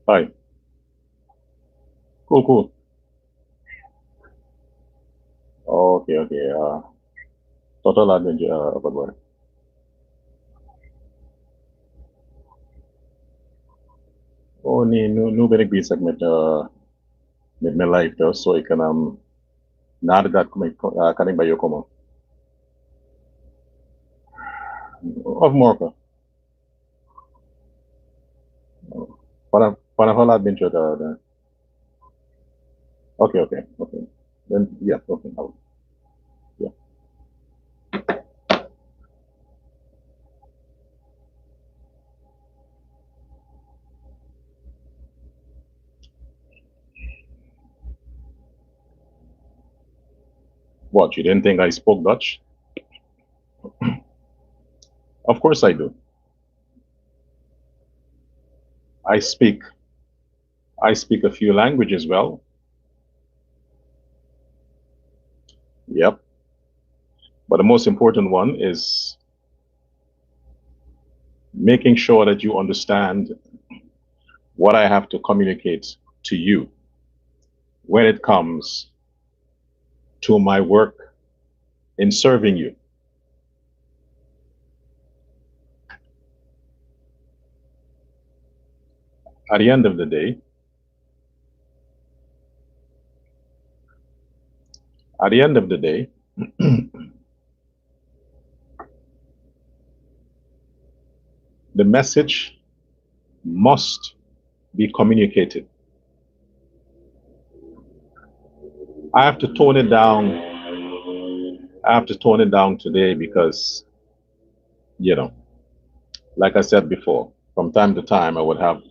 Hi. Cool, cool. Okay, okay. Total adventure, apa boy? Oh, nu ben ik bezig met mijn life, dus zo ik kan na de dat kan ik bij jou komen. Of morgen. Vanaf hoe laat ben je daar? Oké, oké, oké. Dan ja, oké. Ja. What? You didn't think I spoke Dutch? Of course I do. I speak. I speak a few languages well. Yep. But the most important one is making sure that you understand what I have to communicate to you when it comes to my work in serving you. At the end of the day, at the end of the day, the message must be communicated. I have to tone it down. I have to tone it down today because, you know, like I said before, from time to time I would have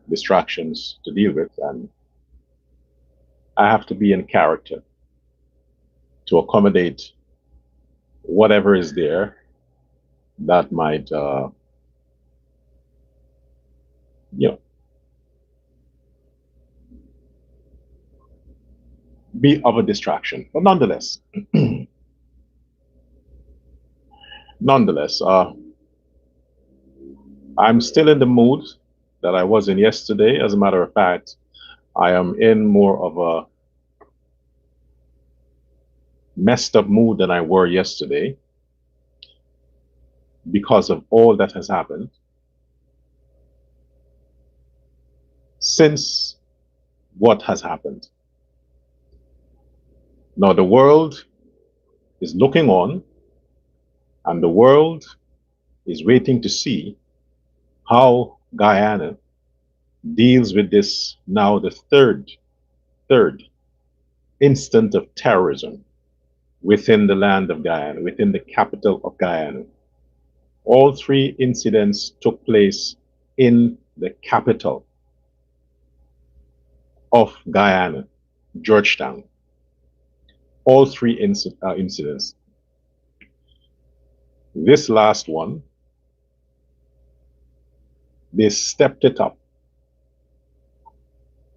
distractions to deal with, and I have to be in character to accommodate whatever is there that might, you know, be of a distraction. But nonetheless, I'm still in the mood that I was in yesterday. As a matter of fact, I am in more of a messed up mood than I were yesterday because of all that has happened since what has happened. Now, the world is looking on, and the world is waiting to see how Guyana deals with this now the third instance of terrorism within the land of Guyana, within the capital of Guyana. All three incidents took place in the capital of Guyana, Georgetown. All three incidents. This last one, they stepped it up.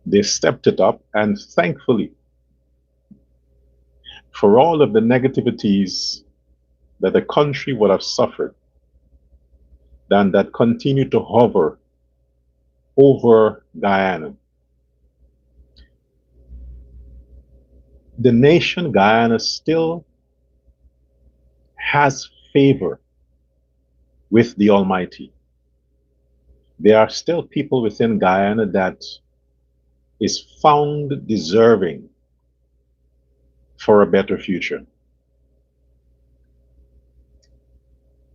They stepped it up, and thankfully, for all of the negativities that the country would have suffered, than that continue to hover over Guyana. The nation Guyana still has favor with the Almighty. There are still people within Guyana that is found deserving for a better future.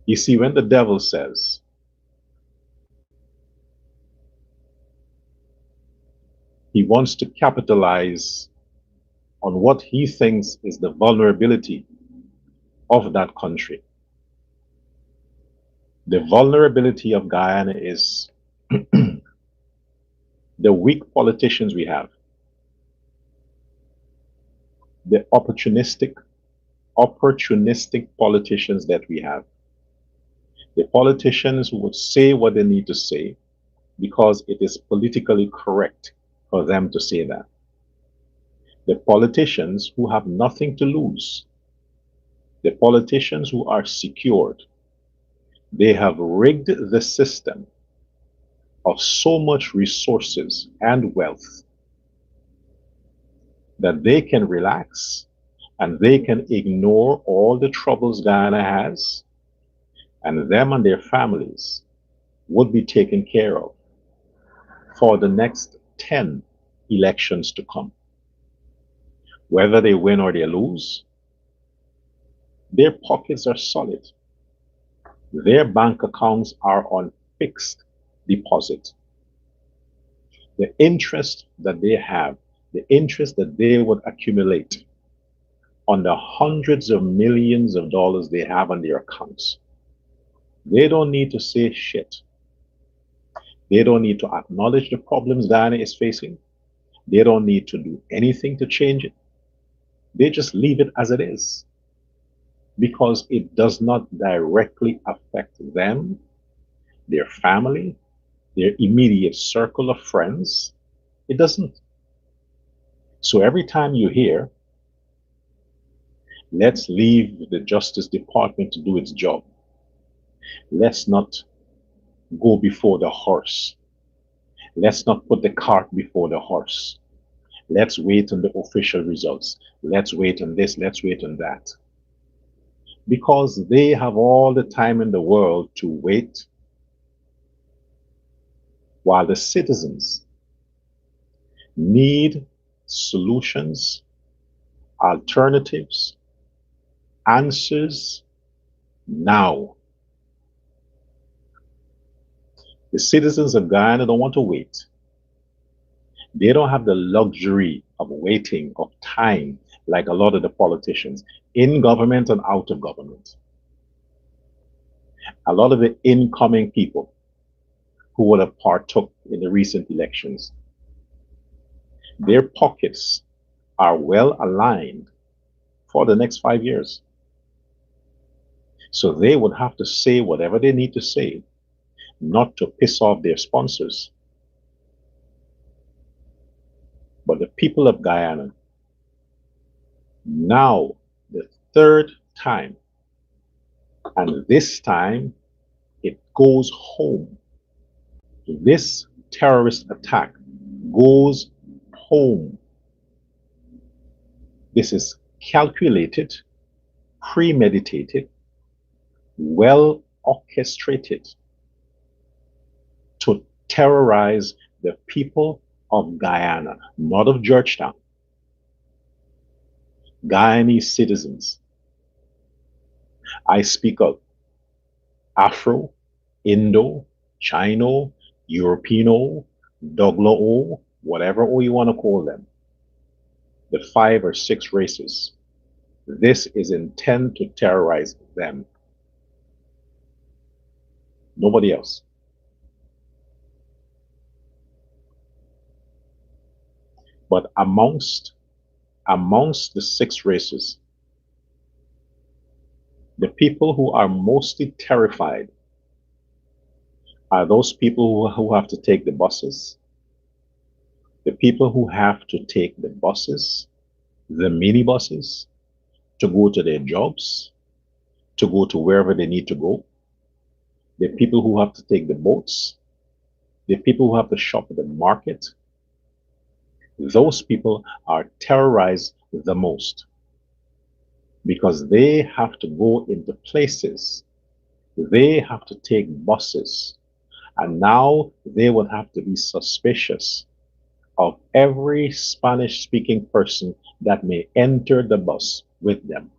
You see, when the devil says, he wants to capitalize on what he thinks is the vulnerability of that country. The vulnerability of Guyana is the weak politicians we have, the opportunistic politicians that we have, the politicians who would say what they need to say because it is politically correct for them to say that. The politicians who have nothing to lose, the politicians who are secured, they have rigged the system of so much resources and wealth that they can relax and they can ignore all the troubles Guyana has, and them and their families would be taken care of for the next 10 elections to come. Whether they win or they lose, their pockets are solid. Their bank accounts are on fixed deposit. The interest that they have, the interest that they would accumulate on the hundreds of millions of dollars they have on their accounts, they don't need to say shit. They don't need to acknowledge the problems Guyana is facing. They don't need to do anything to change it. They just leave it as it is because it does not directly affect them, their family, their immediate circle of friends. It doesn't. So every time you hear, let's leave the Justice Department to do its job, let's not go before the horse, let's not put the cart before the horse, let's wait on the official results, let's wait on this, let's wait on that. Because they have all the time in the world to wait while the citizens need solutions, alternatives, answers now. The citizens of Guyana don't want to wait. They don't have the luxury of waiting, of time, like a lot of the politicians in government and out of government. A lot of the incoming people who would have partook in the recent elections, their pockets are well aligned for the next 5 years. So they would have to say whatever they need to say, not to piss off their sponsors. But the people of Guyana, now the third time, and this time it goes home. This terrorist attack goes home. This is calculated, premeditated, well orchestrated to terrorize the people of Guyana, not of Georgetown. Guyanese citizens. I speak of Afro, Indo, Chino, Europeano, Douglo, whatever O you want to call them, the 5 or 6 races. This is intended to terrorize them. Nobody else. But amongst the 6 races, the people who are mostly terrified are those people who have to take the buses, the people who have to take the buses, the minibuses, to go to their jobs, to go to wherever they need to go, the people who have to take the boats, the people who have to shop at the market. Those people are terrorized the most because they have to go into places, they have to take buses, and now they will have to be suspicious of every Spanish-speaking person that may enter the bus with them.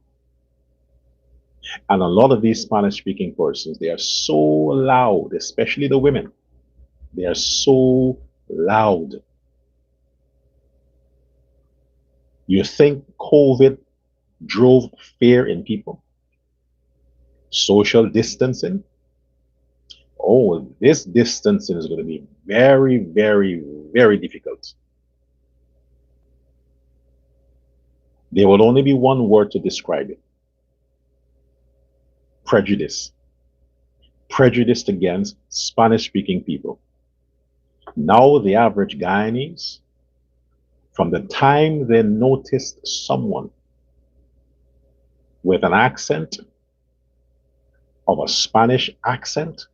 And a lot of these Spanish-speaking persons, they are so loud, especially the women. They are so loud. You think COVID drove fear in people? Social distancing? Oh, this distancing is going to be very, very, very difficult. There will only be one word to describe it: prejudice. Prejudice against Spanish-speaking people. Now the average Guyanese, from the time they noticed someone with an accent of a Spanish accent,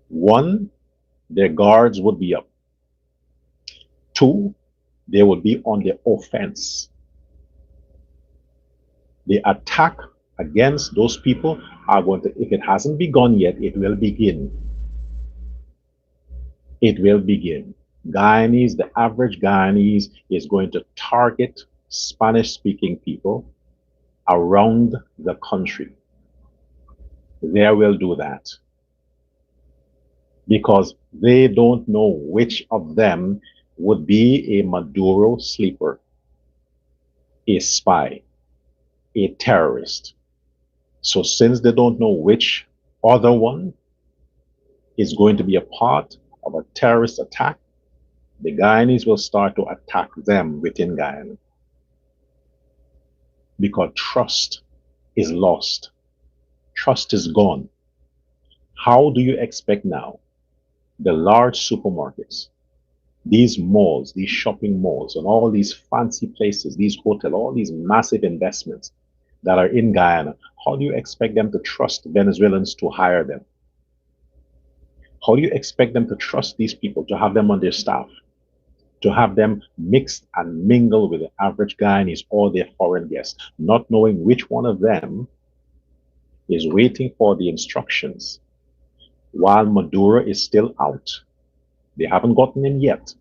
One, their guards would be up. Two, they would be on the offense. The attack against those people are going to, if it hasn't begun yet, it will begin. It will begin. Guyanese, the average Guyanese is going to target Spanish speaking people around the country. They will do that because they don't know which of them would be a Maduro sleeper, a spy, a terrorist. So, since they don't know which other one is going to be a part of a terrorist attack, the Guyanese will start to attack them within Guyana because trust is lost. Trust is gone. How do you expect now the large supermarkets, these malls, these shopping malls, and all these fancy places, these hotels, all these massive investments that are in Guyana, how do you expect them to trust Venezuelans to hire them? How do you expect them to trust these people, to have them on their staff, to have them mixed and mingle with the average Guyanese or their foreign guests, not knowing which one of them is waiting for the instructions while Maduro is still out? They haven't gotten him yet.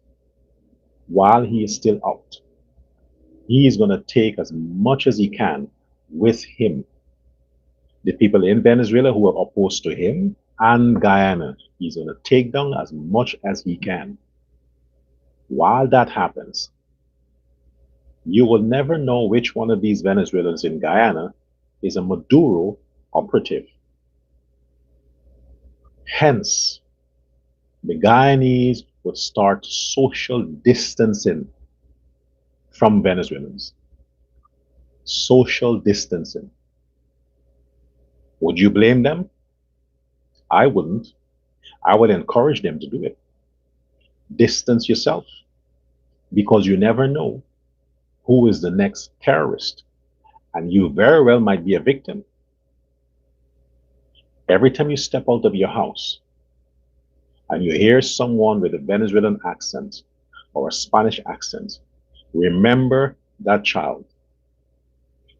While he is still out, he is going to take as much as he can with him. The people in Venezuela who are opposed to him and Guyana, he's going to take down as much as he can. While that happens, you will never know which one of these Venezuelans in Guyana is a Maduro operative. Hence, the Guyanese would start social distancing from Venezuelans. Social distancing. Would you blame them? I wouldn't. I would encourage them to do it. Distance yourself because you never know who is the next terrorist, and you very well might be a victim. Every time you step out of your house and you hear someone with a Venezuelan accent or a Spanish accent, remember that child.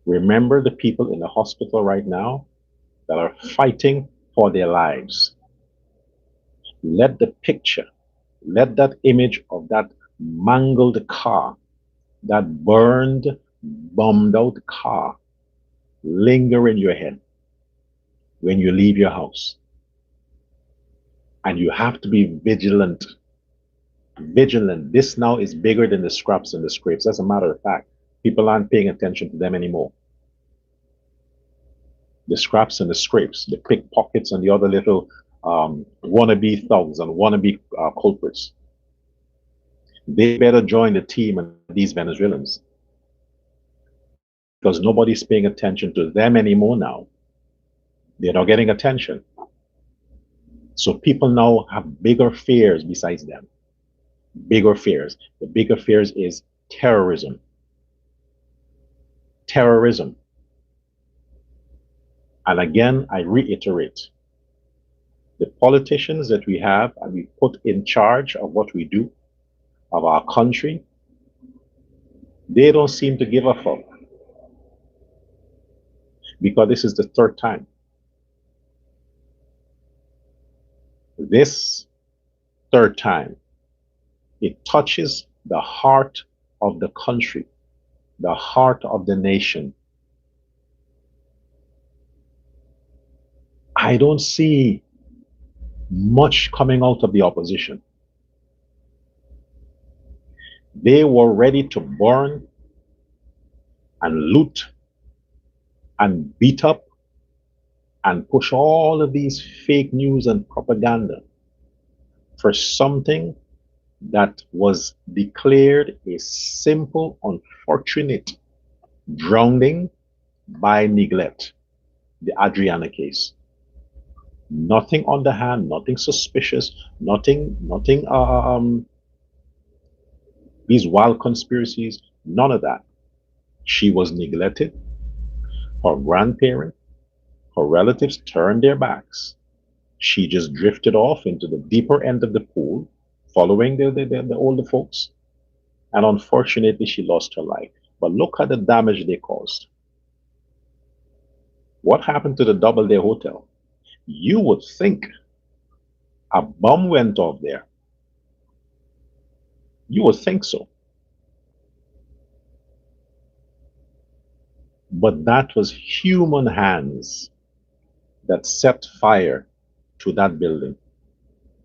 Remember the people in the hospital right now that are fighting for their lives. Let the picture, let that image of that mangled car, that burned, bombed out car linger in your head when you leave your house. And you have to be vigilant. Vigilant. This now is bigger than the scraps and the scrapes. As a matter of fact, people aren't paying attention to them anymore. The scraps and the scrapes, the pickpockets and the other little wannabe thugs and wannabe culprits. They better join the team of these Venezuelans because nobody's paying attention to them anymore now. They're not getting attention. So people now have bigger fears besides them. Bigger fears. The bigger fears is terrorism. Terrorism. And again, I reiterate, the politicians that we have and we put in charge of what we do, of our country, they don't seem to give a fuck. Because this is the third time. This third time, it touches the heart of the country, the heart of the nation. I don't see much coming out of the opposition. They were ready to burn and loot and beat up and push all of these fake news and propaganda for something that was declared a simple, unfortunate drowning by neglect, the Adriana case. Nothing underhand, nothing suspicious, nothing, these wild conspiracies, none of that. She was neglected. Her grandparents, her relatives turned their backs. She just drifted off into the deeper end of the pool, following the older folks, and unfortunately, she lost her life. But look at the damage they caused. What happened to the Doubleday Hotel? You would think a bomb went off there. You would think so. But that was human hands that set fire to that building.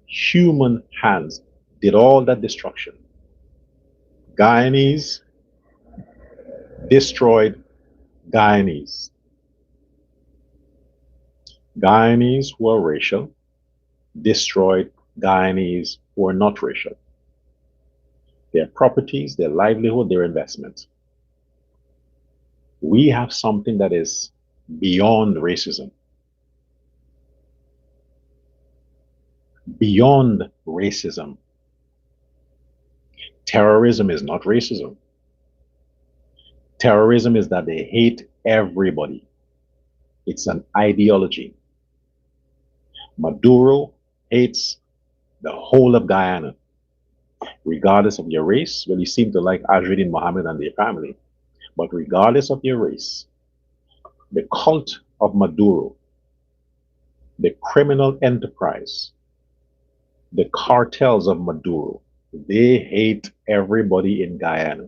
Human hands did all that destruction. Guyanese destroyed Guyanese. Guyanese who are racial destroyed Guyanese who are not racial. Their properties, their livelihood, their investments. We have something that is beyond racism. Beyond racism. Terrorism is not racism. Terrorism is that they hate everybody. It's an ideology. Maduro hates the whole of Guyana, regardless of your race. Well, you seem to like Ajudin Mohammed and their family, but regardless of your race, the cult of Maduro, the criminal enterprise, the cartels of Maduro, they hate everybody in Guyana.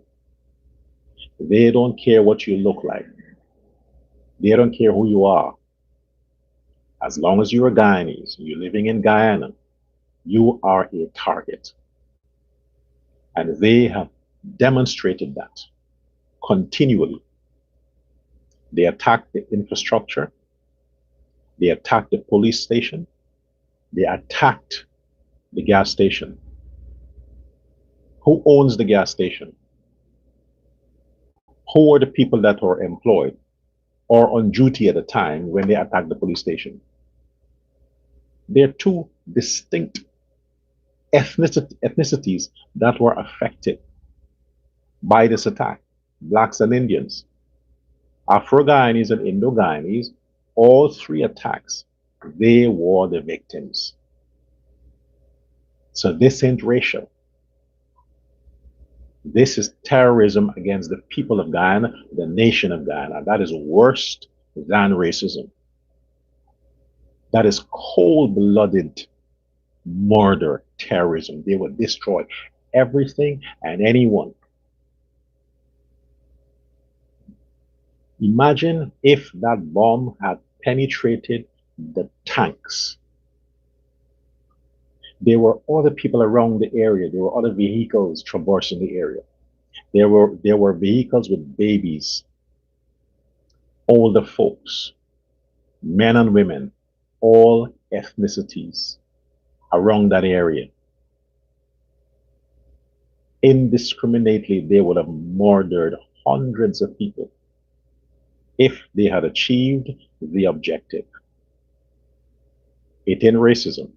They don't care what you look like. They don't care who you are. As long as you're a Guyanese, you're living in Guyana, you are a target. And they have demonstrated that continually. They attacked the infrastructure. They attacked the police station. They attacked the gas station. Who owns the gas station? Who are the people that were employed or on duty at the time when they attacked the police station? There are two distinct ethnicities that were affected by this attack: blacks and Indians. Afro-Guyanese and Indo-Guyanese, all three attacks, they were the victims. So this ain't racial. This is terrorism against the people of Guyana, the nation of Guyana. That is worse than racism. That is cold-blooded murder, terrorism. They would destroy everything and anyone. Imagine if that bomb had penetrated the tanks. There were other people around the area. There were other vehicles traversing the area. There were vehicles with babies, older folks, men and women, all ethnicities around that area. Indiscriminately, they would have murdered hundreds of people if they had achieved the objective. It ain't racism.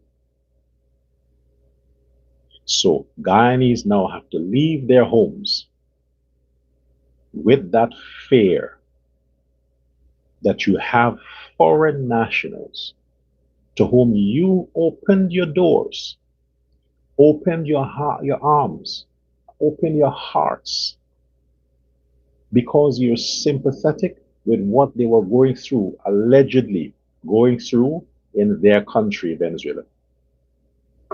So Guyanese now have to leave their homes with that fear that you have foreign nationals to whom you opened your doors, opened your arms, opened your hearts, because you're sympathetic with what they were going through, allegedly going through in their country, Venezuela.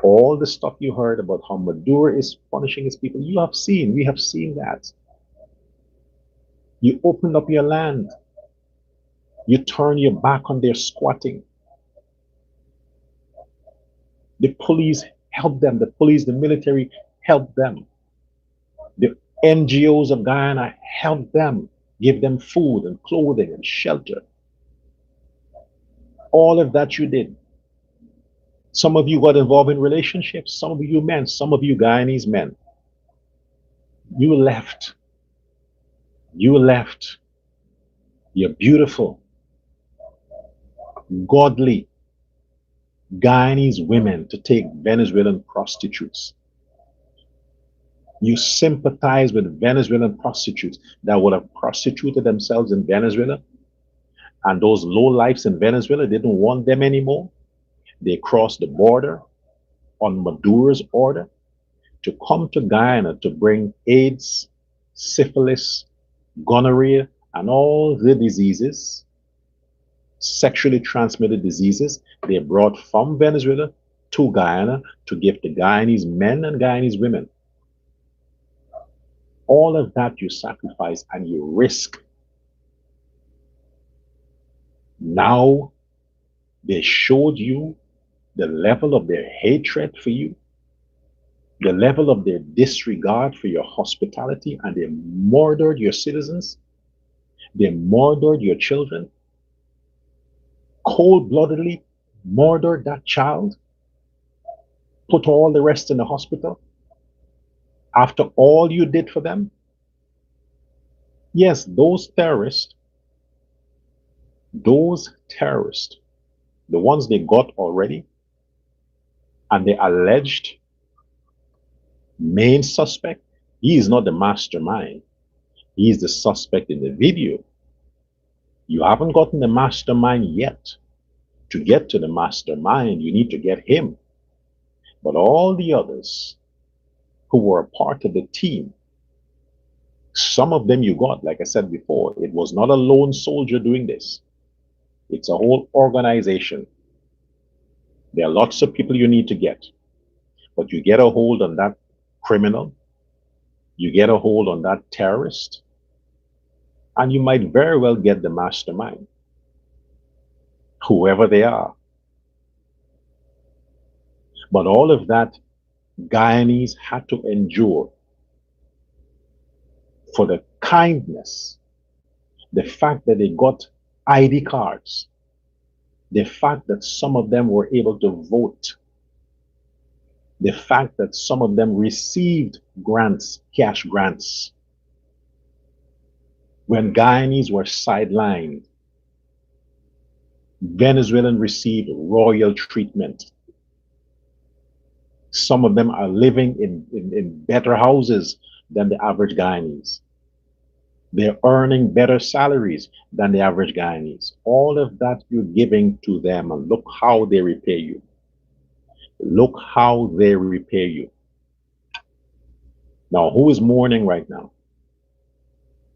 All the stuff you heard about how Maduro is punishing his people, we have seen that. You opened up your land. You turn your back on their squatting. The police help them. The police, the military help them. The NGOs of Guyana help them, give them food and clothing and shelter. All of that you did. Some of you got involved in relationships. Some of you men, some of you Guyanese men. You left. You left. You're beautiful, godly Guyanese women to take Venezuelan prostitutes. You sympathize with Venezuelan prostitutes that would have prostituted themselves in Venezuela, and those low lives in Venezuela didn't want them anymore. They crossed the border on Maduro's order to come to Guyana to bring AIDS, syphilis, gonorrhea, and all the diseases, sexually transmitted diseases, they brought from Venezuela to Guyana to give to Guyanese men and Guyanese women. All of that you sacrifice and you risk. Now they showed you the level of their hatred for you, the level of their disregard for your hospitality, and they murdered your citizens. They murdered your children, cold-bloodedly murdered that child, put all the rest in the hospital after all you did for them. Yes, those terrorists, the ones they got already, and the alleged main suspect, he is not the mastermind. He is the suspect in the video. You haven't gotten the mastermind yet. To get to the mastermind, you need to get him. But all the others who were a part of the team, some of them you got, like I said before, it was not a lone soldier doing this. It's a whole organization. There are lots of people you need to get. But you get a hold on that criminal, you get a hold on that terrorist, and you might very well get the mastermind, whoever they are. But all of that Guyanese had to endure for the kindness, the fact that they got ID cards, the fact that some of them were able to vote, the fact that some of them received grants, cash grants, when Guyanese were sidelined. Venezuelans received royal treatment. Some of them are living in better houses than the average Guyanese. They're earning better salaries than the average Guyanese. All of that you're giving to them, and look how they repay you. Look how they repay you. Now, who is mourning right now?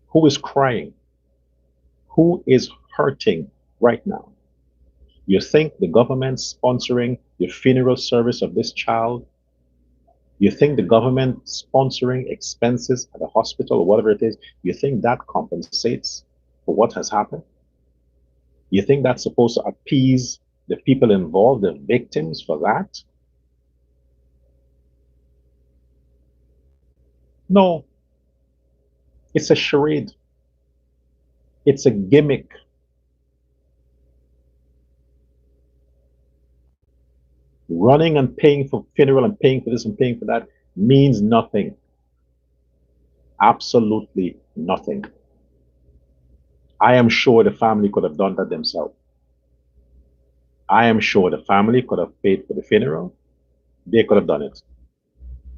Who is crying? Who is hurting right now? You think the government sponsoring the funeral service of this child? You think the government sponsoring expenses at the hospital or whatever it is, you think that compensates for what has happened? You think that's supposed to appease the people involved, the victims, for that? No. It's a charade. It's a gimmick. Running and paying for funeral and paying for this and paying for that means nothing. Absolutely nothing. I am sure the family could have done that themselves. I am sure the family could have paid for the funeral. They could have done it.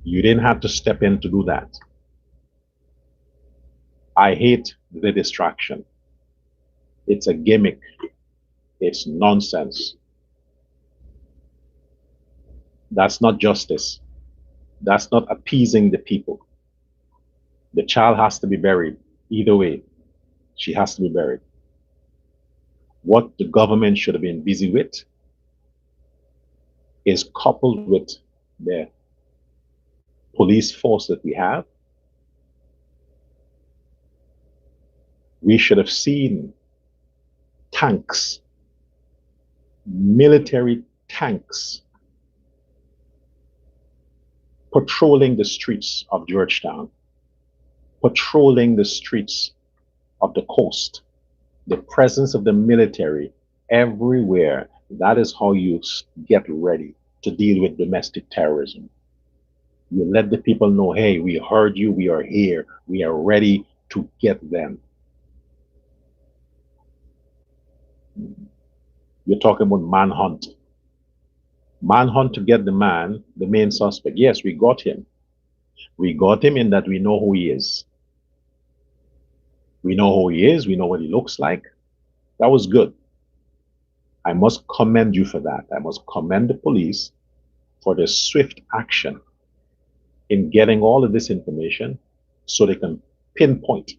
You didn't have to step in to do that. I hate the distraction. It's a gimmick. It's nonsense. That's not justice. That's not appeasing the people. The child has to be buried. Either way, she has to be buried. What the government should have been busy with is, coupled with the police force that we have, we should have seen tanks, military tanks, patrolling the streets of Georgetown, patrolling the streets of the coast, the presence of the military everywhere. That is how you get ready to deal with domestic terrorism. You let the people know, hey, we heard you, we are here, we are ready to get them. You're talking about manhunt. Manhunt to get the man, the main suspect. Yes, we got him. We got him in that we know who he is. We know who he is. We know what he looks like. That was good. I must commend you for that. I must commend the police for their swift action in getting all of this information so they can pinpoint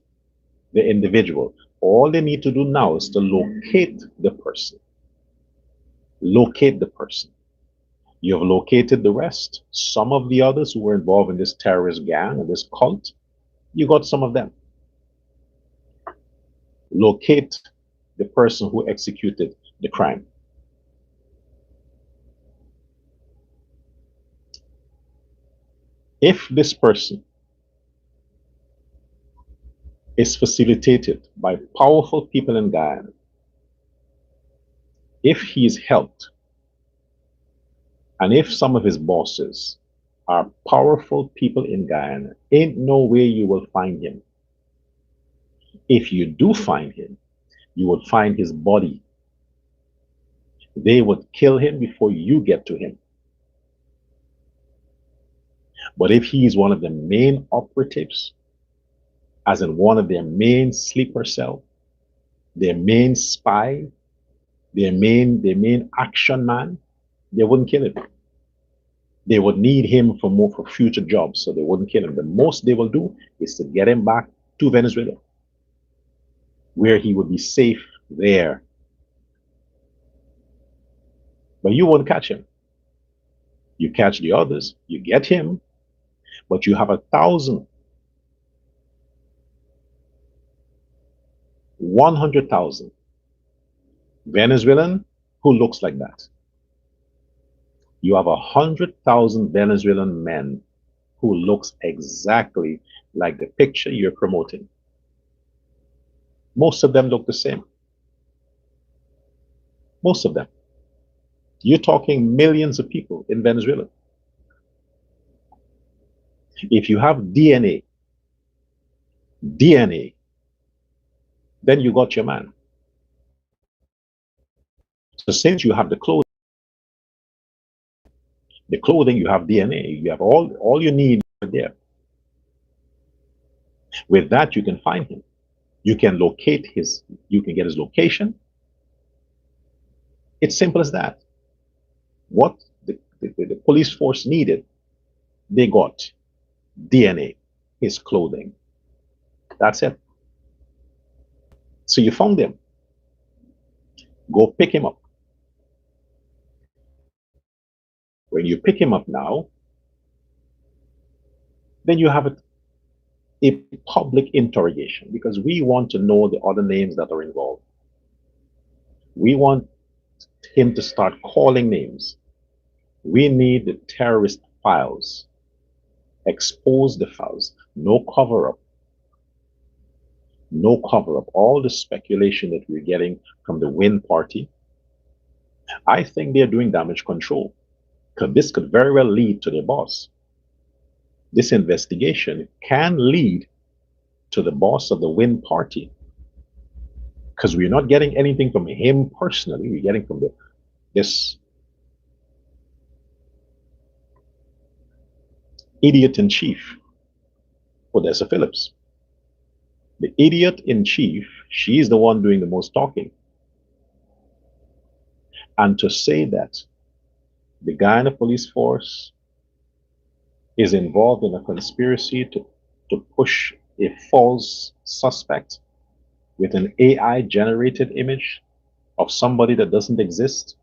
the individual. All they need to do now is to locate the person. Locate the person. You have located the rest. Some of the others who were involved in this terrorist gang and this cult, you got some of them. Locate the person who executed the crime. If this person is facilitated by powerful people in Guyana, if he is helped, and if some of his bosses are powerful people in Guyana, ain't no way you will find him. If you do find him, you would find his body. They would kill him before you get to him. But if he is one of the main operatives, as in one of their main sleeper cell, their main spy, their main action man, they wouldn't kill him. They would need him for future jobs, so they wouldn't kill him. The most they will do is to get him back to Venezuela, where he would be safe there. But you won't catch him. You catch the others, you get him, but you have 1,000, 100,000 Venezuelan who looks like that. You have 100,000 Venezuelan men who looks exactly like the picture you're promoting. Most of them look the same. Most of them. You're talking millions of people in Venezuela. If you have DNA, then you got your man. So since you have the clothing, you have DNA, you have all you need there. With that, you can find him. You can locate you can get his location. It's simple as that. What the police force needed, they got DNA, his clothing. That's it. So you found him. Go pick him up. When you pick him up now, then you have a public interrogation, because we want to know the other names that are involved. We want him to start calling names. We need the terrorist files. Expose the files. No cover up. No cover up. All the speculation that we're getting from the Win party, I think they're doing damage control, because this could very well lead to their boss. This investigation can lead to the boss of the Win party, because we're not getting anything from him personally. We're getting from this idiot in chief, Odessa Phillips. The idiot in chief, she's the one doing the most talking. And to say that the Guyana police force is involved in a conspiracy to push a false suspect with an AI generated image of somebody that doesn't exist,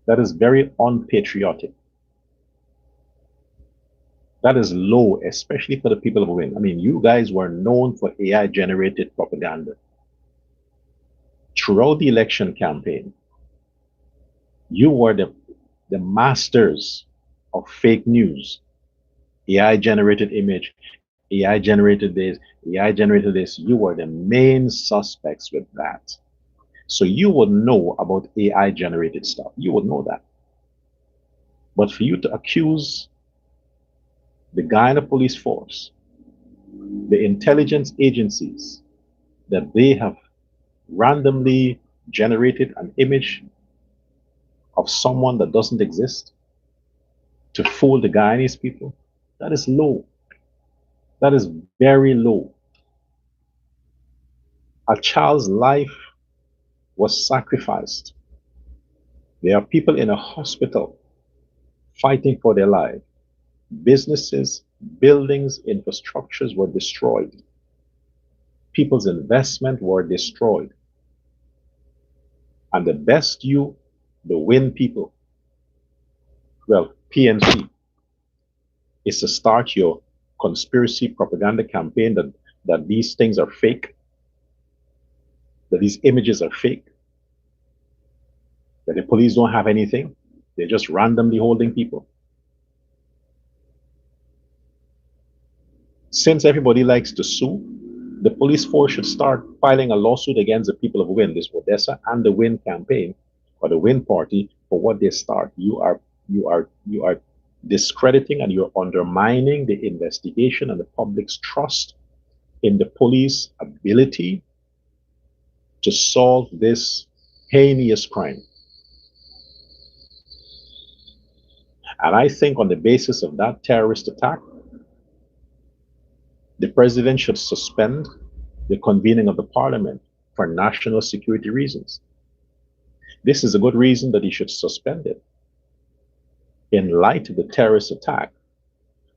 that is very unpatriotic. That is low, especially for the people of Win. I mean, you guys were known for AI generated propaganda. Throughout the election campaign, you were the masters of fake news. AI generated image, AI generated this, AI generated this. You were the main suspects with that. So you would know about AI generated stuff. You would know that. But for you to accuse the Guyana police force, the intelligence agencies, that they have randomly generated an image of someone that doesn't exist to fool the Guyanese people, that is low. That is very low. A child's life was sacrificed There are people in a hospital fighting for their life. Businesses, buildings, infrastructures were destroyed. People's investment were destroyed. And the best you, the win people, well, PNC, is to start your conspiracy propaganda campaign that these things are fake, that these images are fake, that the police don't have anything. They're just randomly holding people. Since everybody likes to sue, the police force should start filing a lawsuit against the people of Win, this Odessa and the Win campaign or the Win party for what they start. You are discrediting and you're undermining the investigation and the public's trust in the police ability to solve this heinous crime. And I think on the basis of that terrorist attack, the president should suspend the convening of the parliament for national security reasons. This is a good reason that he should suspend it. In light of the terrorist attack,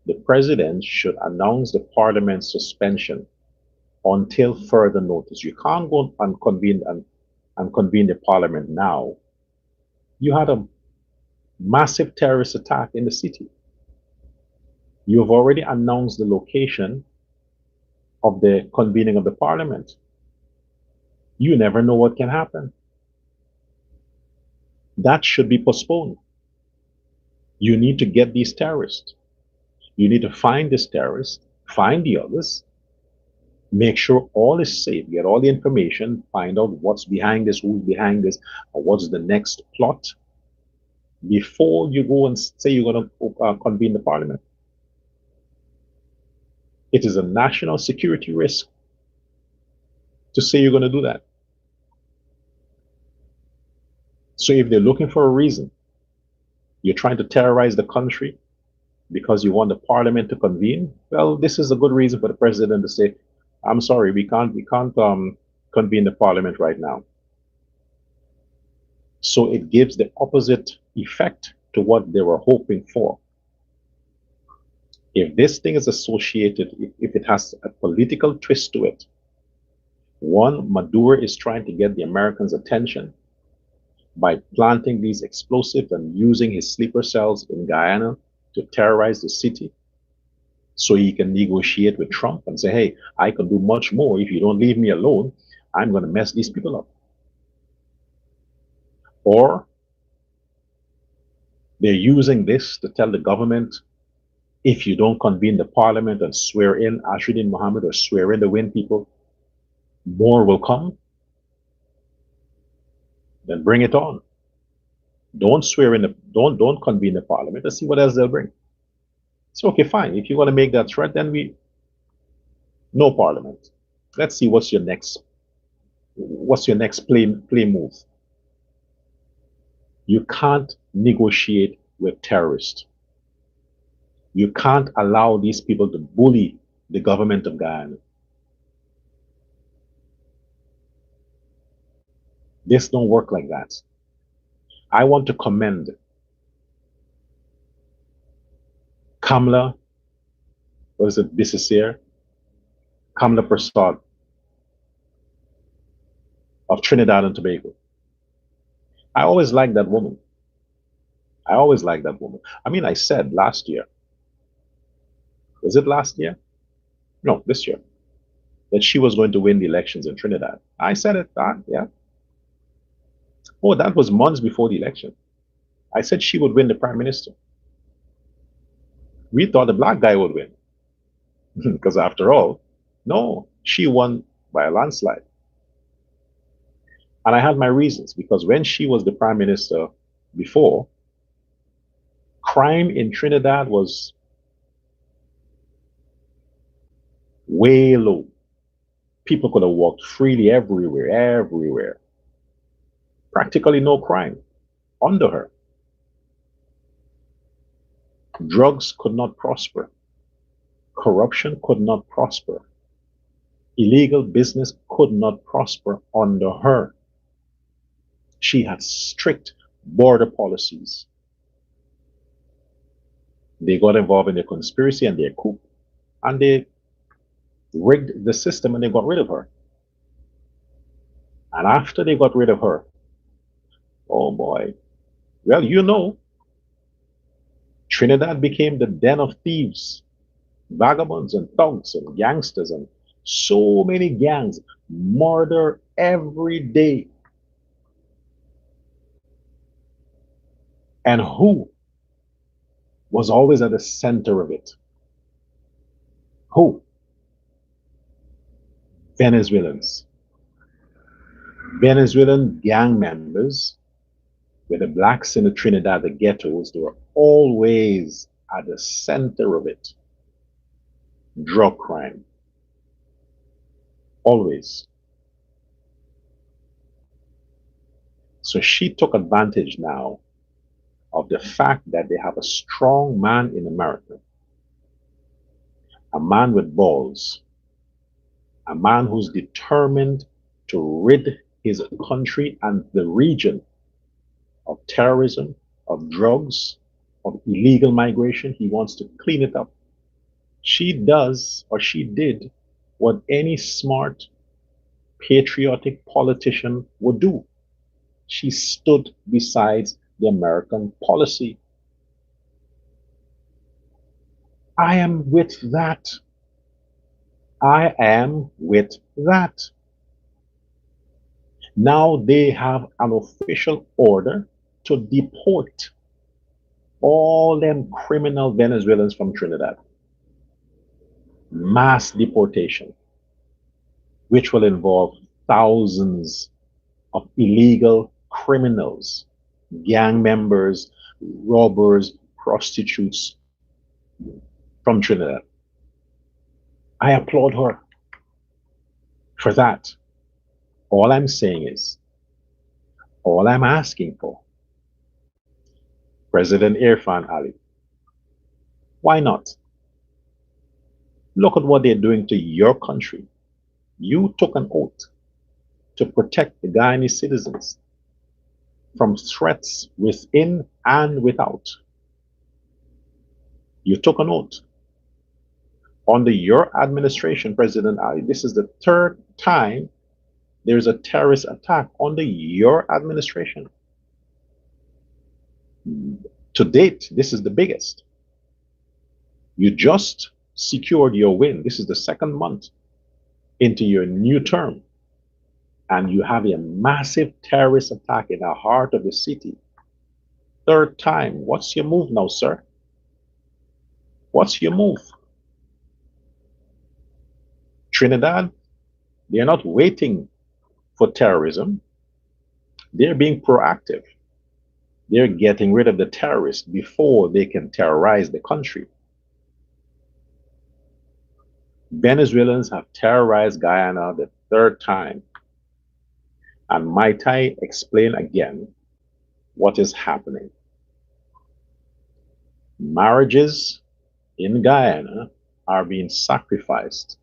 the president should announce the parliament suspension until further notice. You can't go and convene the parliament now. You had a massive terrorist attack in the city. You have already announced the location of the convening of the parliament. You never know what can happen. That should be postponed. You need to get these terrorists. You need to find this terrorist, find the others, make sure all is safe, get all the information, find out what's behind this, who's behind this, or what's the next plot before you go and say you're going to convene the parliament. It is a national security risk to say you're going to do that. So if they're looking for a reason, you're trying to terrorize the country because you want the parliament to convene, well, this is a good reason for the president to say, I'm sorry, we can't convene the parliament right now. So it gives the opposite effect to what they were hoping for. If this thing is associated, if it has a political twist to it, one, Maduro is trying to get the Americans' attention by planting these explosives and using his sleeper cells in Guyana to terrorize the city so he can negotiate with Trump and say, hey, I can do much more. If you don't leave me alone, I'm going to mess these people up. Or they're using this to tell the government, if you don't convene the parliament and swear in Ashudin Mohammed or swear in the Win people, more will come. Then bring it on. Don't swear in don't convene the parliament. Let's see what else they'll bring. So okay, fine. If you want to make that threat, then no parliament. Let's see what's your next play move. You can't negotiate with terrorists. You can't allow these people to bully the government of Guyana. This don't work like that. I want to commend Kamla, what is it, Bissessere? Kamla Prasad of Trinidad and Tobago. I always liked that woman. I mean, I said last year, was it last year? No, this year, that she was going to win the elections in Trinidad. I said it, yeah. Oh, that was months before the election. I said she would win the prime minister. We thought the black guy would win. Because after all, no, she won by a landslide. And I had my reasons, because when she was the prime minister before, crime in Trinidad was way low. People could have walked freely everywhere. Practically no crime under her. Drugs could not prosper. Corruption could not prosper. Illegal business could not prosper under her. She had strict border policies. They got involved in the conspiracy and their coup, and they rigged the system and they got rid of her. And after they got rid of her, oh boy, well, Trinidad became the den of thieves, vagabonds, and thugs and gangsters, and so many gangs, murder every day. And who was always at the center of it? Who? Venezuelans. Venezuelan gang members, with the blacks in the Trinidad, the ghettos, they were always at the center of it. Drug crime. Always. So she took advantage now of the fact that they have a strong man in America, a man with balls, a man who's determined to rid his country and the region of terrorism, of drugs, of illegal migration. He wants to clean it up. She does, or she did, what any smart, patriotic politician would do. She stood beside the American policy. I am with that. I am with that. Now they have an official order to deport all them criminal Venezuelans from Trinidad. Mass deportation, which will involve thousands of illegal criminals, gang members, robbers, prostitutes from Trinidad. I applaud her for that. All I'm saying is, all I'm asking for, President Irfan Ali, why not? Look at what they're doing to your country. You took an oath to protect the Guyanese citizens from threats within and without. You took an oath. Under your administration, President Ali, this is the third time there's a terrorist attack under your administration. To date, this is the biggest. You just secured your win. This is the second month into your new term, and you have a massive terrorist attack in the heart of the city. Third time. What's your move now, sir? What's your move? Trinidad, they're not waiting for terrorism. They're being proactive. They're getting rid of the terrorists before they can terrorize the country. Venezuelans have terrorized Guyana the third time. And might I explain again what is happening? Marriages in Guyana are being sacrificed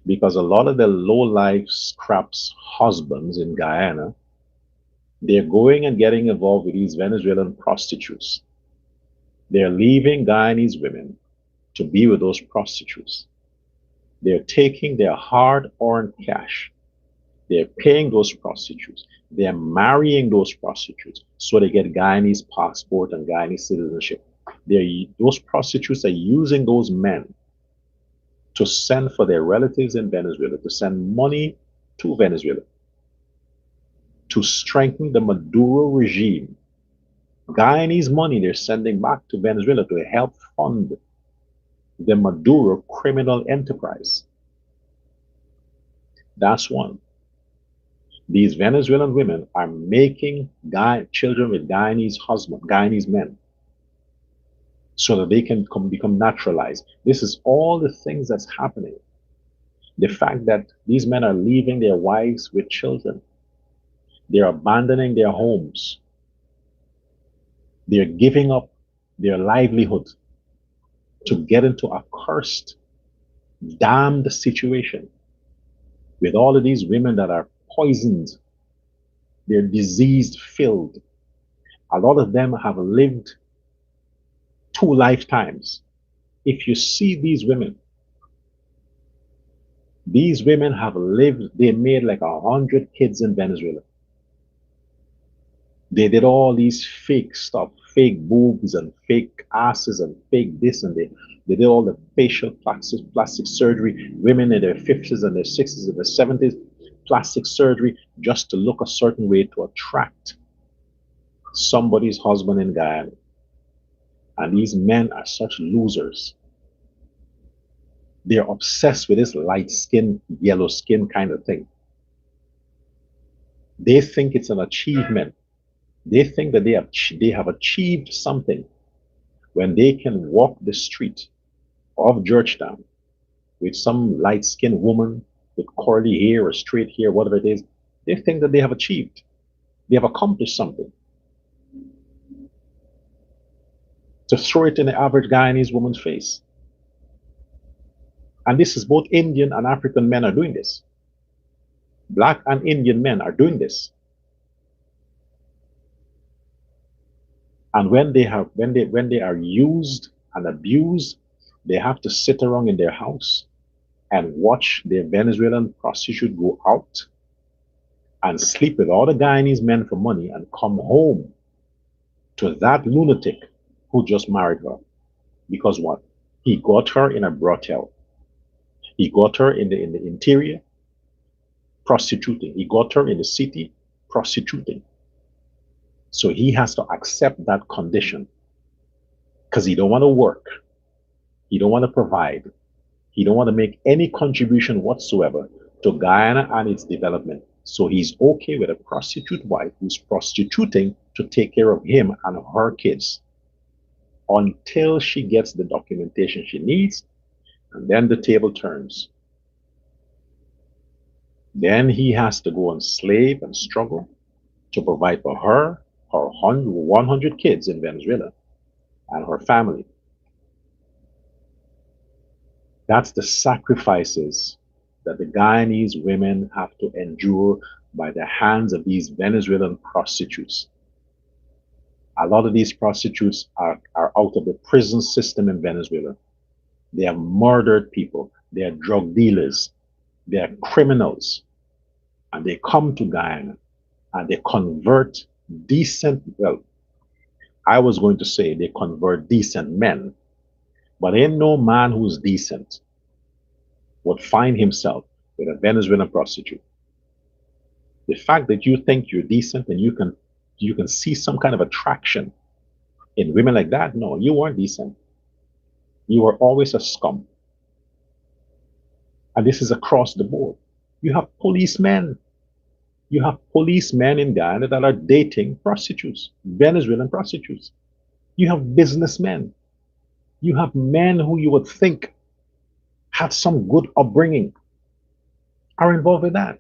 because a lot of the low-life scraps husbands in Guyana, they're going and getting involved with these Venezuelan prostitutes. They're leaving Guyanese women to be with those prostitutes. They're taking their hard-earned cash. They're paying those prostitutes. They're marrying those prostitutes so they get Guyanese passport and Guyanese citizenship. Those prostitutes are using those men to send for their relatives in Venezuela, to send money to Venezuela, to strengthen the Maduro regime. Guyanese money they're sending back to Venezuela to help fund the Maduro criminal enterprise. That's one. These Venezuelan women are making children with Guyanese men, so that they can become naturalized. This is all the things that's happening. The fact that these men are leaving their wives with children. They're abandoning their homes. They're giving up their livelihood to get into a cursed, damned situation with all of these women that are poisoned. They're disease filled. A lot of them have lived 2 lifetimes. If you see these women have lived, they made like 100 kids in Venezuela. They did all these fake stuff, fake boobs and fake asses and fake this and they did all the facial plastic surgery. Women in their 50s and their 60s and their 70s, plastic surgery just to look a certain way to attract somebody's husband in Guyana. And these men are such losers. They're obsessed with this light skin, yellow skin kind of thing. They think it's an achievement. They think that they have achieved something when they can walk the street of Georgetown with some light skinned woman with curly hair or straight hair, whatever it is. They think that they have achieved. They have accomplished something. To throw it in the average Guyanese woman's face. And this is both Indian and African men are doing this. Black and Indian men are doing this. And when they are used and abused, they have to sit around in their house and watch their Venezuelan prostitute go out and sleep with all the Guyanese men for money and come home to that lunatic who just married her. Because what? He got her in a brothel. He got her in the interior prostituting. He got her in the city prostituting. So he has to accept that condition because he don't want to work. He don't want to provide. He don't want to make any contribution whatsoever to Guyana and its development. So he's okay with a prostitute wife who's prostituting to take care of him and her kids until she gets the documentation she needs, and then the table turns. Then he has to go and slave and struggle to provide for her 100 kids in Venezuela and her family. That's the sacrifices that the Guyanese women have to endure by the hands of these Venezuelan prostitutes. A lot of these prostitutes are out of the prison system in Venezuela. They have murdered people. They are drug dealers. They are criminals. And they come to Guyana and they convert decent, well, I was going to say they convert decent men, but ain't no man who's decent would find himself with a Venezuelan prostitute. The fact that you think you're decent and you can see some kind of attraction in women like that, no, you weren't decent. You were always a scum. And this is across the board. You have policemen. You have policemen in Guyana that are dating prostitutes, Venezuelan prostitutes. You have businessmen. You have men who you would think have some good upbringing are involved with that.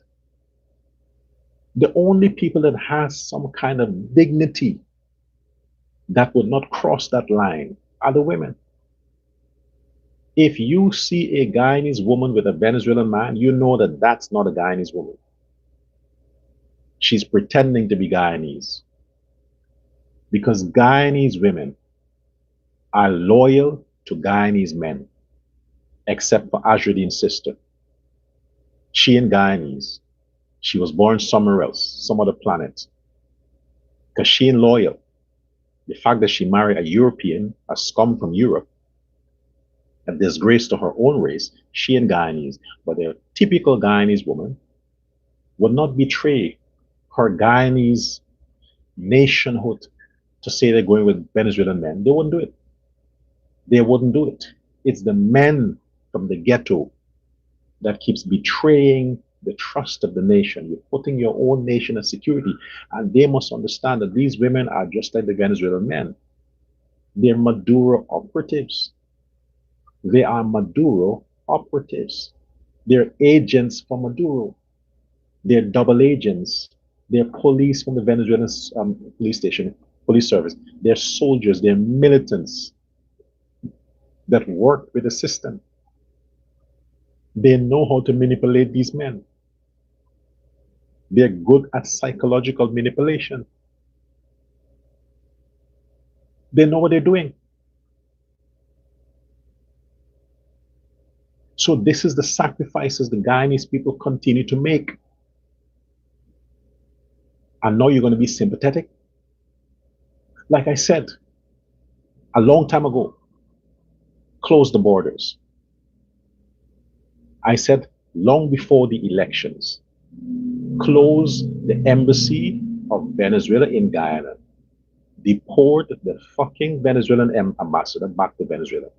The only people that has some kind of dignity that would not cross that line are the women. If you see a Guyanese woman with a Venezuelan man, you know that that's not a Guyanese woman. She's pretending to be Guyanese. Because Guyanese women are loyal to Guyanese men, except for Ajrudine's sister. She ain't Guyanese. She was born somewhere else, some other planet. Because she ain't loyal. The fact that she married a European, a scum from Europe, a disgrace to her own race, she ain't Guyanese. But a typical Guyanese woman would not betray her Guyanese nationhood to say they're going with Venezuelan men. They wouldn't do it. They wouldn't do it. It's the men from the ghetto that keeps betraying the trust of the nation. You're putting your own nation at security. And they must understand that these women are just like the Venezuelan men. They're Maduro operatives. They are Maduro operatives. They're agents for Maduro. They're double agents. They're police from the Venezuelan police station, police service. They're soldiers. They're militants that work with the system. They know how to manipulate these men. They're good at psychological manipulation. They know what they're doing. So this is the sacrifices the Guyanese people continue to make. And now you're going to be sympathetic? Like I said a long time ago, close the borders. I said long before the elections, close the embassy of Venezuela in Guyana. Deport the fucking Venezuelan ambassador back to Venezuela.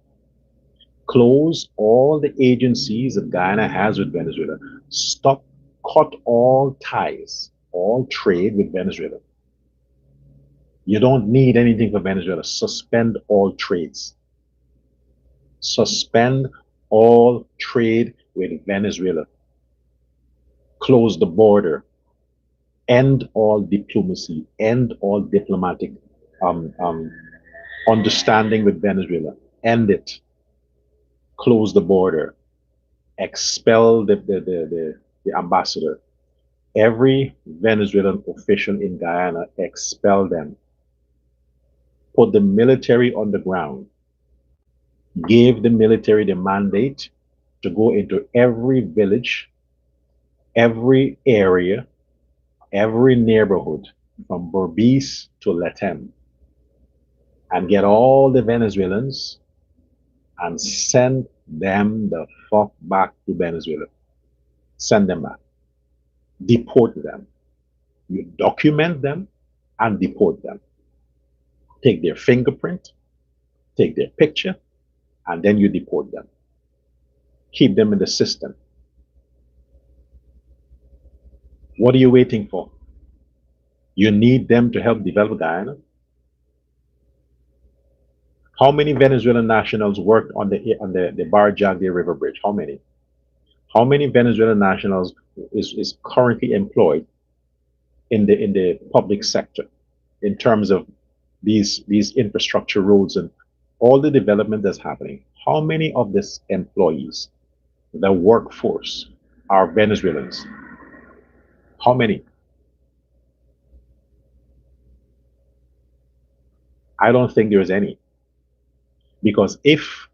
Close all the agencies that Guyana has with Venezuela. Stop, cut all ties, all trade with Venezuela. You don't need anything for Venezuela. Suspend all trades. Suspend all trade with Venezuela. Close the border. End all diplomacy. End all diplomatic understanding with Venezuela. End it. Close the border. Expel the ambassador. Every Venezuelan official in Guyana, expel them. Put the military on the ground. Give the military the mandate to go into every village, every area, every neighborhood, from Berbice to Letem, and get all the Venezuelans and send them the fuck back to Venezuela. Send them back. Deport them. You document them and deport them. Take their fingerprint, take their picture, and then you deport them. Keep them in the system. What are you waiting for? You need them to help develop Guyana? How many Venezuelan nationals worked on the Barjagde River Bridge? How many? How many Venezuelan nationals is currently employed in the public sector in terms of these infrastructure roads and all the development that's happening? How many of these employees, the workforce, are Venezuelans? How many? I don't think there's any. Because if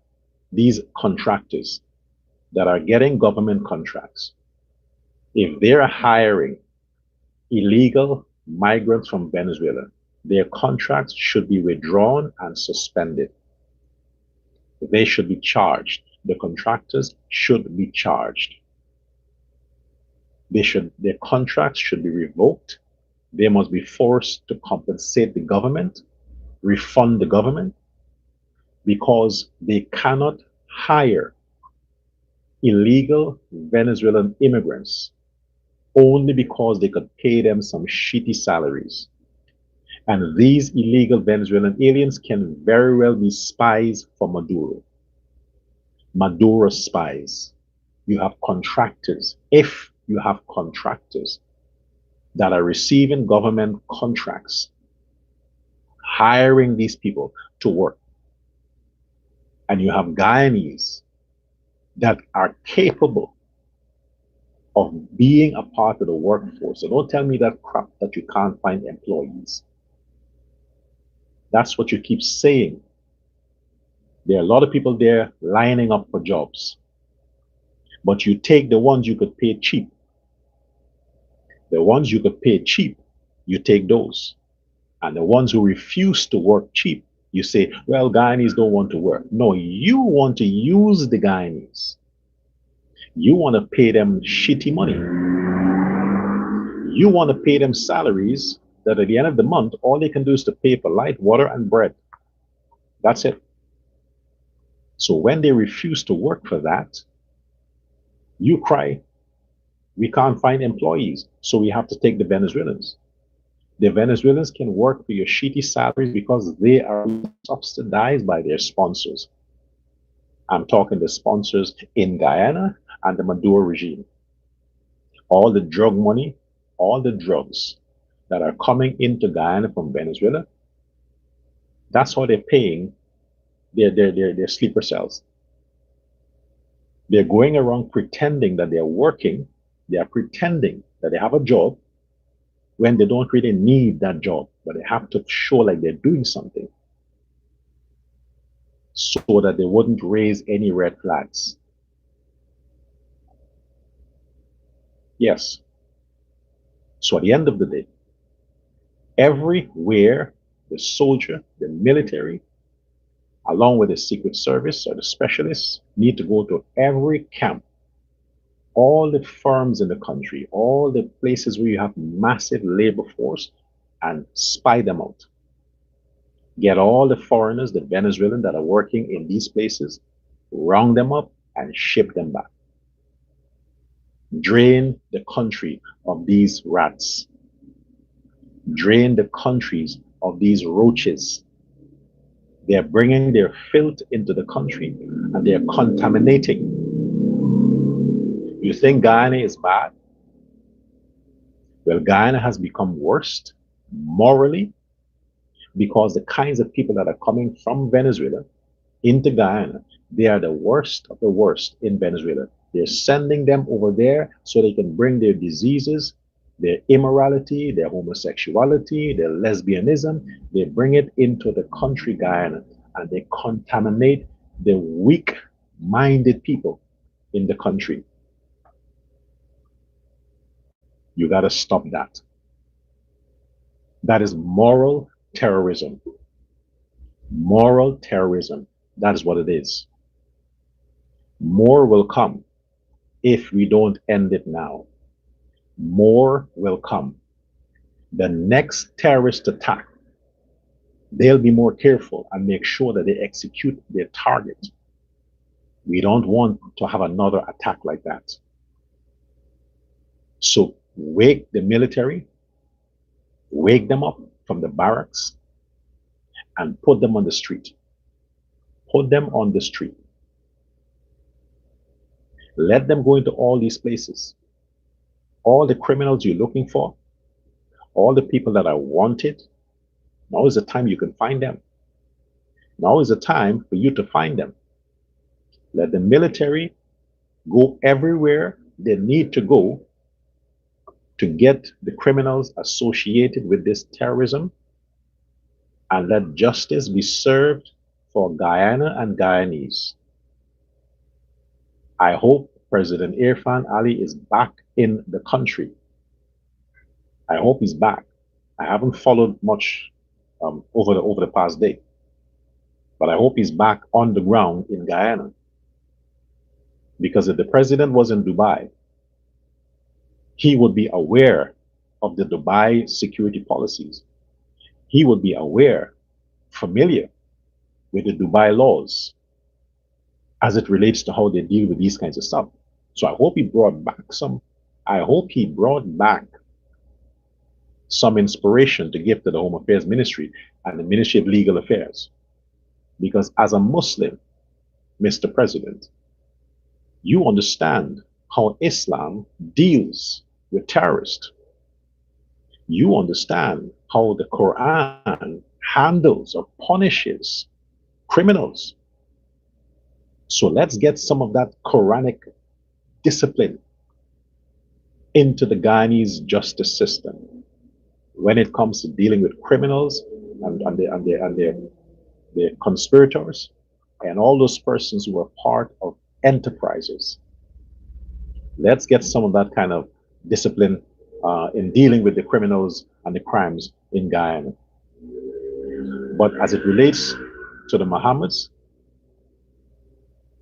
these contractors that are getting government contracts, if they're hiring illegal migrants from Venezuela, their contracts should be withdrawn and suspended. They should be charged. The contractors should be charged. Their contracts should be revoked. They must be forced to compensate the government, refund the government, because they cannot hire illegal Venezuelan immigrants only because they could pay them some shitty salaries. And these illegal Venezuelan aliens can very well be spies for Maduro. Maduro spies. You have contractors. If you have contractors that are receiving government contracts, hiring these people to work, and you have Guyanese that are capable of being a part of the workforce. So don't tell me that crap that you can't find employees. That's what you keep saying. There are a lot of people there lining up for jobs. But you take the ones you could pay cheap. The ones you could pay cheap, you take those. And the ones who refuse to work cheap, you say, well, Guyanese don't want to work. No, you want to use the Guyanese. You want to pay them shitty money. You want to pay them salaries that at the end of the month, all they can do is to pay for light, water, and bread. That's it. So when they refuse to work for that, you cry, we can't find employees, so we have to take the Venezuelans. The Venezuelans can work for your shitty salaries because they are subsidized by their sponsors. I'm talking the sponsors in Guyana and the Maduro regime. All the drug money, all the drugs that are coming into Guyana from Venezuela, that's how they're paying their sleeper cells. They're going around pretending that they're working. They are pretending that they have a job when they don't really need that job, but they have to show like they're doing something. so that they wouldn't raise any red flags. Yes. So at the end of the day, everywhere the soldier, the military, along with the Secret Service or the specialists, need to go to every camp, all the firms in the country, all the places where you have massive labor force, and spy them out. Get all the foreigners, the Venezuelans that are working in these places, round them up and ship them back. Drain the country of these rats. Drain the countries of these roaches. They're bringing their filth into the country and they're contaminating. You think Guyana is bad? Well, Guyana has become worse morally because the kinds of people that are coming from Venezuela into Guyana, they are the worst of the worst in Venezuela. They're sending them over there so they can bring their diseases, their immorality, their homosexuality, their lesbianism. They bring it into the country, Guyana, and they contaminate the weak minded people in the country. You got to stop that. That is moral terrorism. Moral terrorism. That is what it is. More will come if we don't end it now. More will come. The next terrorist attack, they'll be more careful and make sure that they execute their target. We don't want to have another attack like that. So wake the military, wake them up from the barracks, and put them on the street. Put them on the street. Let them go into all these places. All the criminals you're looking for, all the people that are wanted, now is the time you can find them. Now is the time for you to find them. Let the military go everywhere they need to go to get the criminals associated with this terrorism, and let justice be served for Guyana and Guyanese. I hope President Irfan Ali is back in the country. I hope he's back. I haven't followed much over the past day, but I hope he's back on the ground in Guyana. Because if the president was in Dubai, he would be aware of the Dubai security policies. He would be aware, familiar with the Dubai laws as it relates to how they deal with these kinds of stuff. So I hope he brought back some inspiration to give to the Home Affairs Ministry and the Ministry of Legal Affairs. Because as a Muslim, Mr. President, you understand how Islam deals with terrorists. You understand how the Quran handles or punishes criminals. So let's get some of that Quranic discipline into the Guyanese justice system when it comes to dealing with criminals and their conspirators and all those persons who are part of enterprises. Let's get some of that kind of discipline in dealing with the criminals and the crimes in Guyana. But as it relates to the Mohammeds,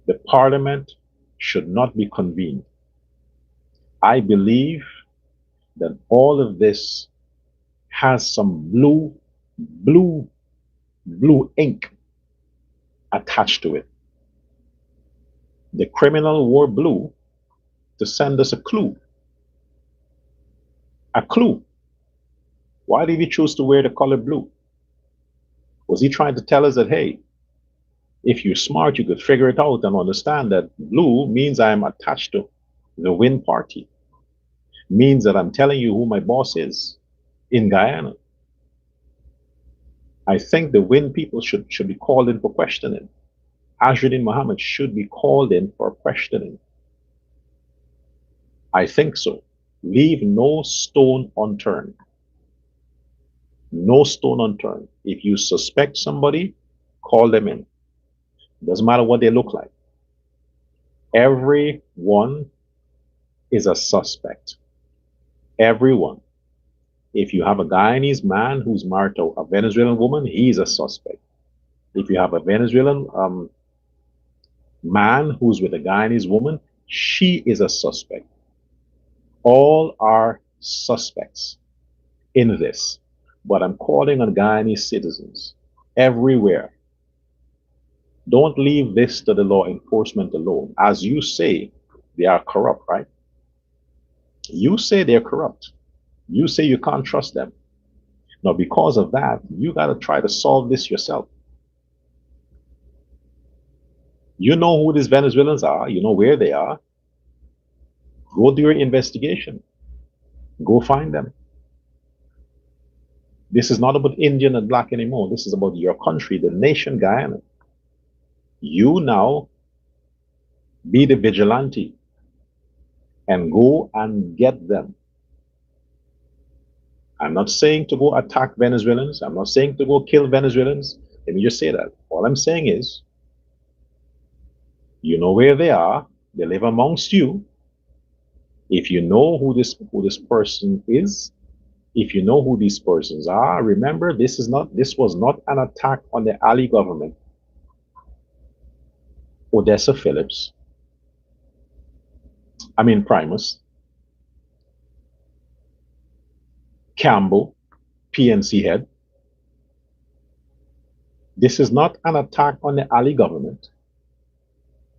the parliament should not be convened. I believe that all of this has some blue ink attached to it. The criminal wore blue to send us a clue. A clue. Why did he choose to wear the color blue? Was he trying to tell us that, hey, if you're smart, you could figure it out and understand that blue means I'm attached to the Win party, means that I'm telling you who my boss is in Guyana. I think the Win people should be called in for questioning. Ashruddin Mohammed should be called in for questioning. I think so. Leave no stone unturned. No stone unturned. If you suspect somebody, call them in. Doesn't matter what they look like. Everyone is a suspect. Everyone. If you have a Guyanese man who's married to a Venezuelan woman, he's a suspect. If you have a Venezuelan man who's with a Guyanese woman, she is a suspect. All are suspects in this. But I'm calling on Guyanese citizens everywhere. Don't leave this to the law enforcement alone. As you say, they are corrupt, right? You say they're corrupt. You say you can't trust them. Now, because of that, you got to try to solve this yourself. You know who these Venezuelans are, you know where they are. Go do your investigation, go find them. This is not about Indian and black anymore. This is about your country, the nation, Guyana. You now be the vigilante and go and get them. I'm not saying to go attack Venezuelans. I'm not saying to go kill Venezuelans. Let me just say that. All I'm saying is, you know where they are. They live amongst you. If you know who this person is, if you know who these persons are, remember this was not an attack on the Ali government. Odessa Phillips, Primus, Campbell, PNC head. This is not an attack on the Ali government.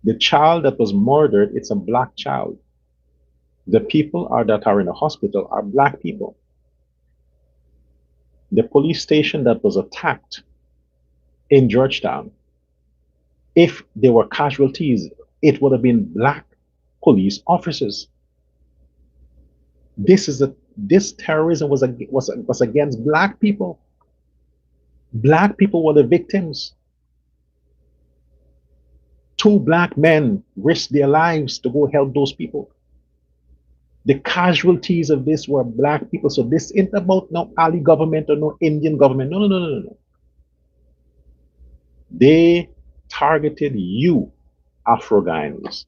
The child that was murdered, it's a black child. The people that are in the hospital are black people. The police station that was attacked in Georgetown, if there were casualties, it would have been black police officers. This terrorism was against black people. Black people were the victims. Two black men risked their lives to go help those people. The casualties of this were black people. So this isn't about no Ali government or no Indian government. No. They targeted you, Afro-Guyanese.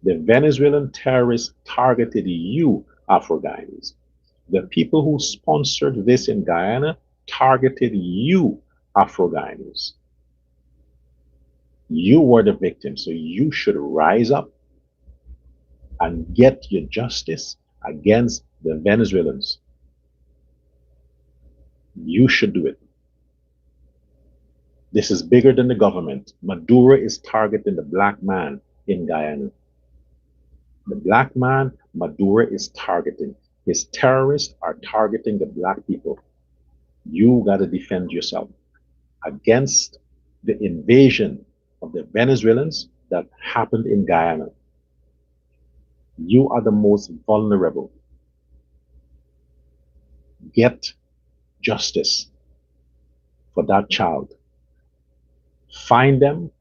The Venezuelan terrorists targeted you, Afro-Guyanese. The people who sponsored this in Guyana targeted you, Afro-Guyanese. You were the victim, so you should rise up and get your justice against the Venezuelans. You should do it. This is bigger than the government. Maduro is targeting the black man in Guyana. The black man Maduro is targeting. His terrorists are targeting the black people. You got to defend yourself against the invasion of the Venezuelans that happened in Guyana. You are the most vulnerable. Get justice for that child. Find them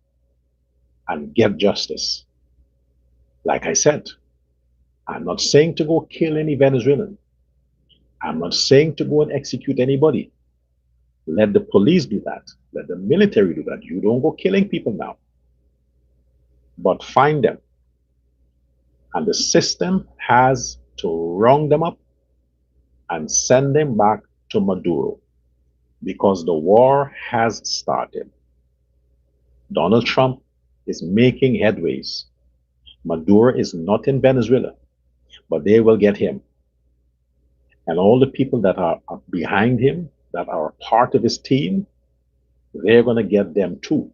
and get justice. Like I said, I'm not saying to go kill any Venezuelan. I'm not saying to go and execute anybody. Let the police do that. Let the military do that. You don't go killing people now. But find them. And the system has to round them up and send them back to Maduro because the war has started. Donald Trump is making headways. Maduro is not in Venezuela, but they will get him. And all the people that are behind him, that are part of his team, they're going to get them too.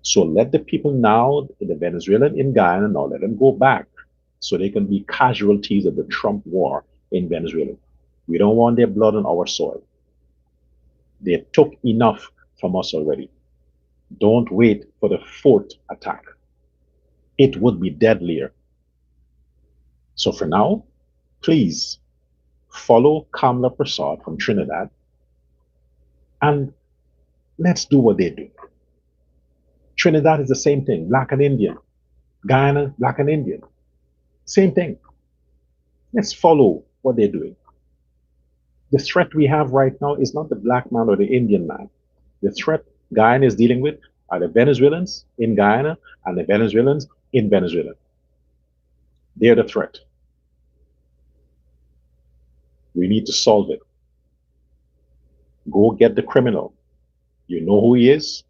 So let the people now, the Venezuelan in Guyana, now let them go back so they can be casualties of the Trump war in Venezuela. We don't want their blood on our soil. They took enough from us already. Don't wait for the fourth attack. It would be deadlier. So for now, please follow Kamla Prasad from Trinidad and let's do what they do. Trinidad is the same thing, black and Indian. Guyana, black and Indian. Same thing. Let's follow what they're doing. The threat we have right now is not the black man or the Indian man. The threat Guyana is dealing with are the Venezuelans in Guyana and the Venezuelans in Venezuela. They're the threat. We need to solve it. Go get the criminal. You know who he is.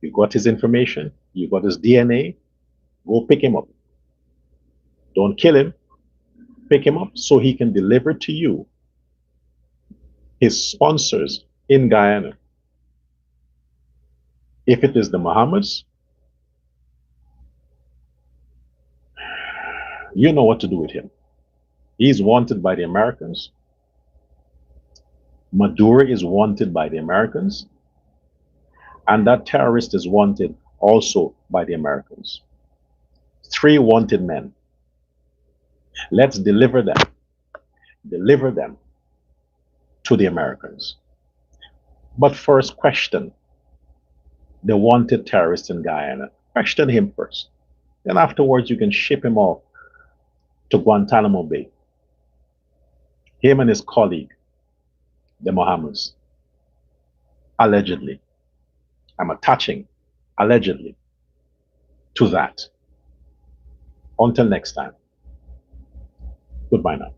You got his information. You got his DNA. Go pick him up. Don't kill him. Pick him up so he can deliver to you his sponsors in Guyana. If it is the Mohammeds, you know what to do with him. He's wanted by the Americans. Maduro is wanted by the Americans. And that terrorist is wanted also by the Americans. 3 wanted men. Let's deliver them. Deliver them to the Americans. But first, question the wanted terrorist in Guyana. Question him first. Then afterwards, you can ship him off to Guantanamo Bay. Him and his colleague, the Mohammeds. Allegedly. I'm attaching allegedly to that. Until next time. Goodbye now.